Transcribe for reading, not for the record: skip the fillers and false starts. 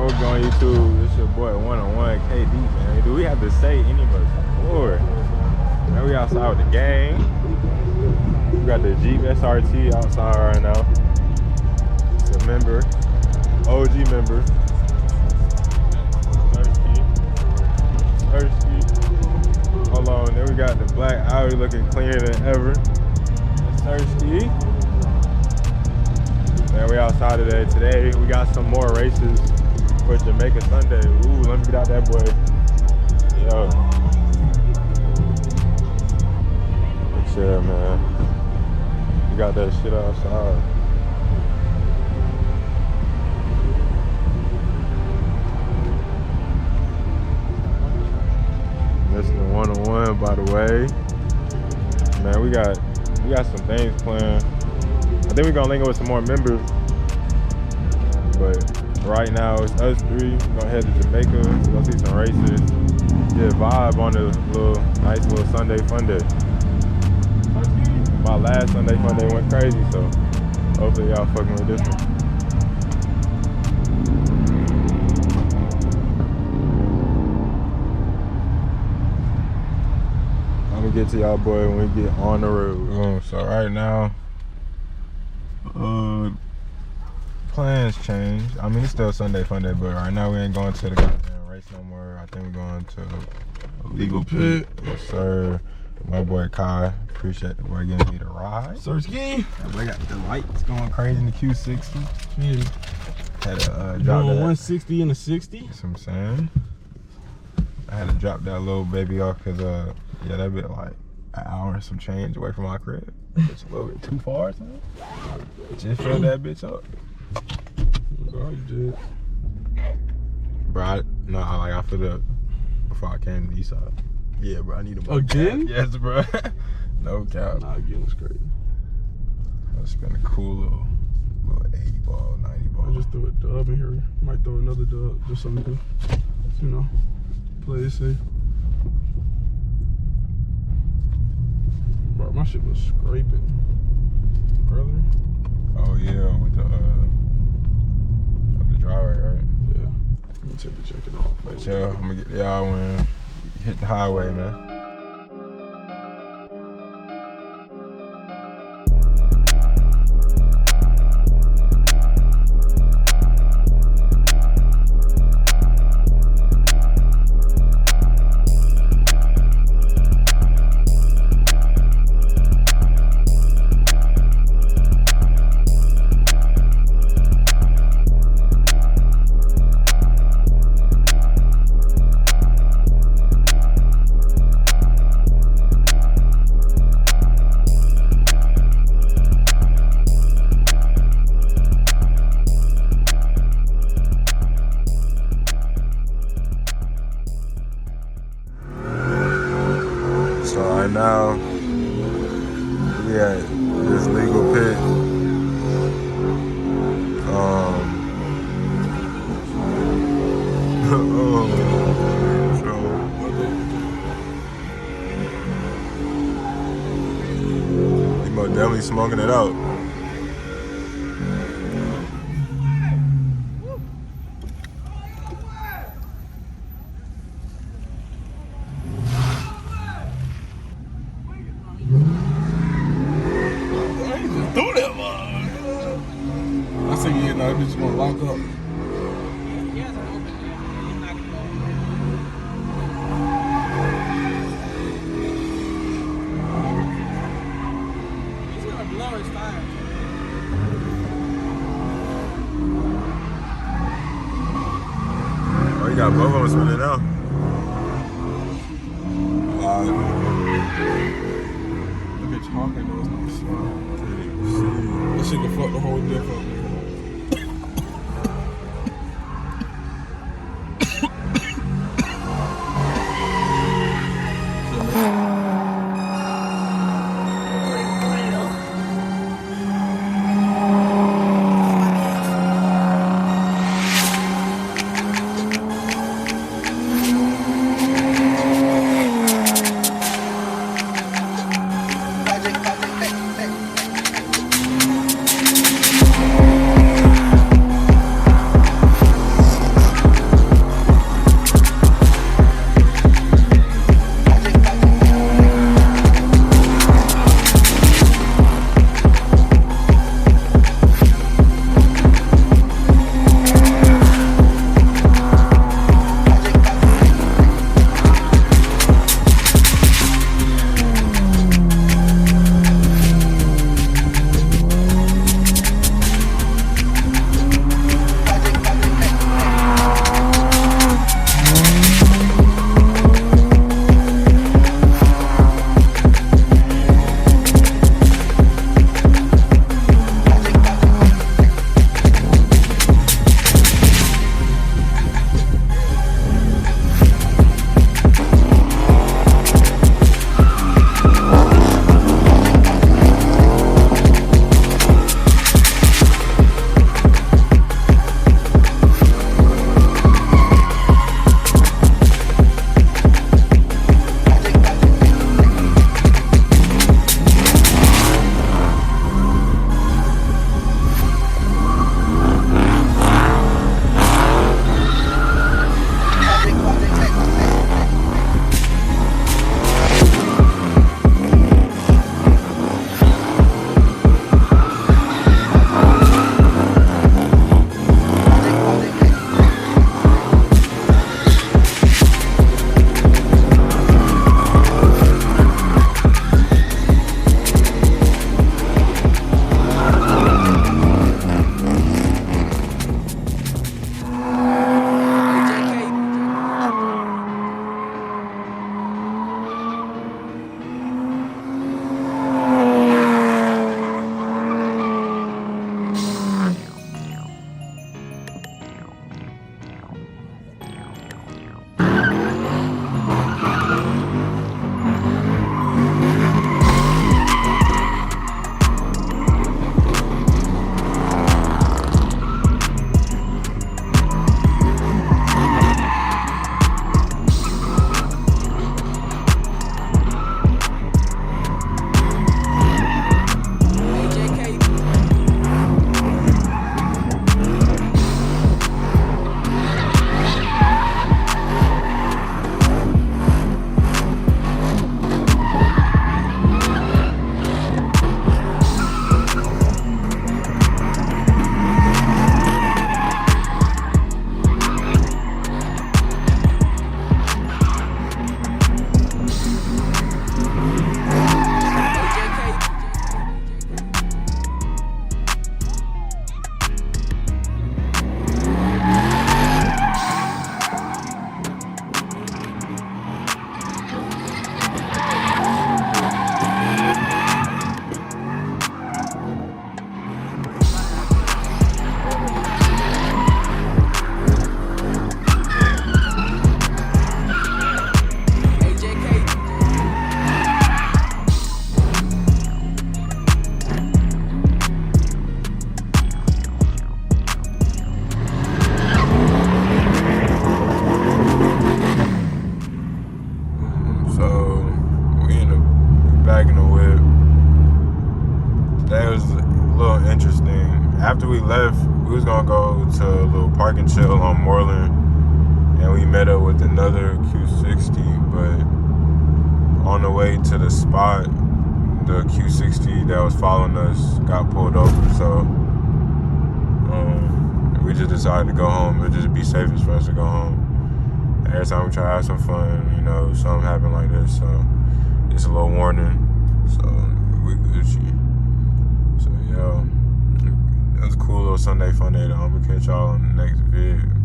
What's going on YouTube? It's your boy one-on-one KD, man. Do we have to say any much more? Man, we outside with the gang. We got the Jeep SRT outside right now. It's a member, OG member. Thirsty. Hold on, then we got the black Audi looking cleaner than ever. Thirsty. Man, we outside today. Today we got some more races for Jamaica Sunday. Ooh, let me get out that boy. Yo. Good shit, man. We got that shit outside. Missing the one-on-one, by the way. Man, we got some things planned. I think we're gonna link up with some more members, but right now it's us three. We're gonna head to Jamaica, go see some races, get a vibe on the nice little Sunday Funday. My last Sunday Funday went crazy, so hopefully y'all fucking with this one. I'm gonna get to y'all boy when we get on the road. So right now, plans changed. I mean, it's still Sunday Funday, but right now we ain't going to the goddamn race no more. I think we're going to a legal pit. Yes, sir. My boy Kai, appreciate the boy giving me the ride. Sir Ski. That boy got the lights going crazy in the Q60. Yeah. Had to drop that 160 and a 60. That's what I'm saying. I had to drop that little baby off because yeah, that bit like an hour and some change away from my crib. It's a little bit too far, son. Just fill that bitch up. Oh, you did. Bro, I filled it up before I came to the east side. Yeah, bro, I need a more again? Cap. Yes, bro. No cap. Nah, again, it's crazy. I spent a cool little 80 ball, 90 ball. I just threw a dub in here. Might throw another dub, just something to, you know, play it safe. Bro, my shit was scraping earlier. Oh yeah, with the up the driveway, right? Yeah. Let me take the jacket off. But yo, I'm gonna get y'all when hit the highway, man. So right now, we at this legal pit. So you definitely smoking it out. I say, yeah, no, that bitch gonna lock up. He's gonna blow his tire. Oh, you got both of them spinning now. That bitch honking, there was no sound. This shit can fuck the whole dick up. after we left, we was gonna go to a little park and chill on Moreland, and we met up with another Q60, but on the way to the spot, the Q60 that was following us got pulled over, so we just decided to go home. It would just be safest for us to go home. Every time we try to have some fun, you know, something happened like this, so it's a little warning. So we Gucci. So yeah, it was a cool little Sunday fun day though. I'm gonna catch y'all on the next vid.